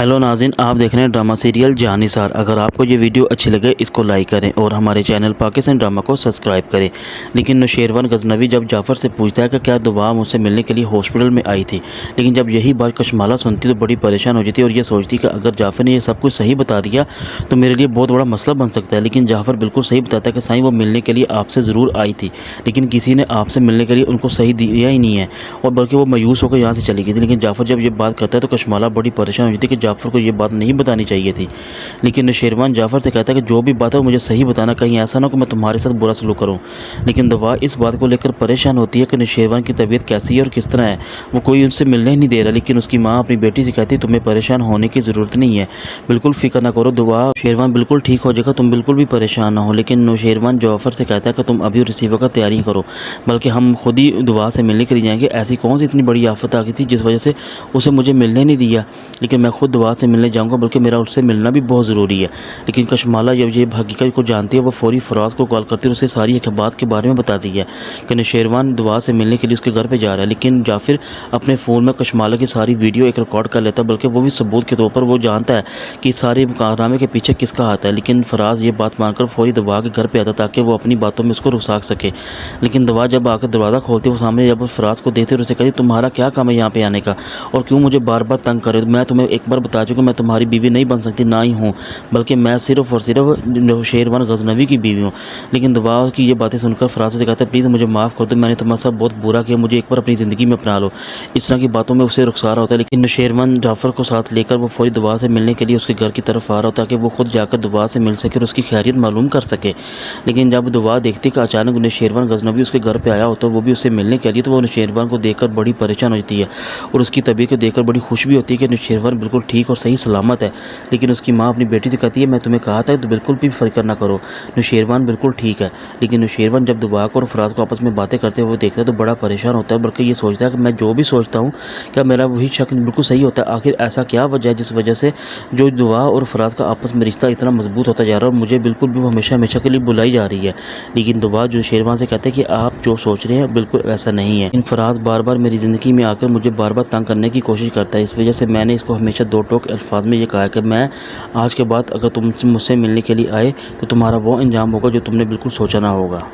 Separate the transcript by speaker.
Speaker 1: Hello नाज़रीन, आप देख रहे हैं ड्रामा सीरियल जानिसार। अगर आपको ये वीडियो अच्छी लगे इसको लाइक करें और हमारे चैनल पाकिस्तान ड्रामा को सब्सक्राइब करें। लेकिन नौशेरवान गजनवी जब जाफ़र से पूछता है कि क्या दुआ मुझसे मिलने के लिए हॉस्पिटल में आई थी, लेकिन जब यही बात कशमाला सुनती तो बड़ी परेशान हो जाती और ये सोचती कि अगर जाफ़र ने यह सब कुछ सही बता दिया तो मेरे लिए बहुत बड़ा मसला बन सकता है। लेकिन जाफ़र बिल्कुल सही बताता है कि साईं वो मिलने के लिए आपसे ज़रूर आई थी, लेकिन किसी ने आपसे मिलने के लिए उनको सही दिया ही नहीं है और बल्कि वो मायूस होकर यहाँ से चली गई थी। लेकिन जाफ़र जब ये बात करता है तो कशमाला बड़ी परेशान हो जाती है कि जाफ़र को ये बात नहीं बतानी चाहिए थी। लेकिन नौशेरवान जाफ़र से कहता है कि जो भी बात है वो मुझे सही बताना, कहीं ऐसा ना हो कि मैं तुम्हारे साथ बुरा सलूक करूं। लेकिन दवा इस बात को लेकर परेशान होती है कि नौशेरवान की तबीयत कैसी है और किस तरह है। वो कोई उनसे मिलने ही नहीं दे रहा। लेकिन उसकी माँ अपनी बेटी से कहती है तुम्हें परेशान होने की ज़रूरत नहीं है, बिल्कुल फ़िक्र ना करो, दुआ शेरवान बिल्कुल ठीक हो जाएगा, तुम बिल्कुल भी परेशान ना हो। लेकिन नौशेरवान जाफ़र से कहता है कि तुम अभी रिसीवर का तैयारी करो, बल्कि हम खुद ही दुआ से मिलने के लिए जाएंगे। ऐसी कौन सी इतनी बड़ी आफत आ गई थी जिस वजह से उसे मुझे मिलने नहीं दिया, लेकिन मैं खुद दुआ से मिलने जाऊँगा, बल्कि मेरा उससे मिलना भी बहुत ज़रूरी है। लेकिन कशमाला जब ये हकीकत को जानती है वो फौरी फराज को कॉल करती है और उसे सारी एक बात के बारे में बताती है कि नौशेरवान दुआ से मिलने के लिए उसके घर पे जा रहा है। लेकिन जाफिर अपने फ़ोन में कशमाला की सारी वीडियो एक रिकॉर्ड कर लेता है, बल्कि वो भी सबूत के तौर पर। वो जानता है कि सारे कारनामे के पीछे किसका हाथ है। लेकिन फराज ये बात मानकर फौरी दवा के घर पर आता ताकि वो अपनी बातों में उसको रुसा सके। लेकिन दवा जब आकर दरवाज़ा खोलती है वो सामने जब फराज को देखते और उसे कहती तुम्हारा क्या काम है यहाँ पे आने का और क्यों मुझे बार बार तंग कर रहे हो। मैं तुम्हें एक बार बता चुका मैं तुम्हारी बीवी नहीं बन सकती, ना ही हूँ, बल्कि मैं सिर्फ़ और सिर्फ नौशेरवान गजनवी की बीवी हूँ। लेकिन दवा की ये बातें सुनकर फराज से कहता है प्लीज़ मुझे माफ़ कर दो, मैंने तुम्हारे साथ बहुत बुरा किया, मुझे एक बार अपनी ज़िंदगी में अपना लो। इस तरह की बातों में उसे रुखसारा होता है। लेकिन नौशेरवान जाफ़र को साथ लेकर वो फौरी दवा से मिलने के लिए उसके घर की तरफ आ रहा होता है ताकि वो खुद जाकर दवा से मिल सके और उसकी खैरियत मालूम कर सके। लेकिन जब दवा देखती कि अचानक नौशेरवान गजनवी उसके घर पर आया होता है, वो भी उससे मिलने के लिए, तो वो नौशेरवान को देखकर बड़ी परेशान हो जाती है और उसकी तबीयत को देखकर बड़ी खुश भी होती है कि नौशेरवान बिल्कुल ठीक और सही सलामत है। लेकिन उसकी माँ अपनी बेटी से कहती है मैं तुम्हें कहा था तो बिल्कुल भी फ़िक्र ना करो, नौशेरवान बिल्कुल ठीक है। लेकिन नौशेरवान जब दुआ को और फराज को आपस में बातें करते हुए देखता है तो बड़ा परेशान होता है, बल्कि ये सोचता है कि मैं जो भी सोचता हूँ क्या मेरा वही शक बिल्कुल सही होता है। आखिर ऐसा क्या वजह है जिस वजह से जो दुआ और फराज का आपस में रिश्ता इतना मजबूत होता जा रहा है और मुझे बिल्कुल भी वो हमेशा हमेशा के लिए बुलाई जा रही है। लेकिन दुआ जो नौशेरवान से कहते हैं कि आप जो सोच रहे हैं बिल्कुल वैसा नहीं है। इन फराज बार बार मेरी ज़िंदगी में आकर मुझे बार बार तंग करने की कोशिश करता है, इस वजह से मैंने इसको हमेशा दो टोक अल्फाज में ये कहा है कि मैं आज के बाद अगर तुम मुझसे मिलने के लिए आए तो तुम्हारा वो अंजाम होगा जो तुमने बिल्कुल सोचा ना होगा।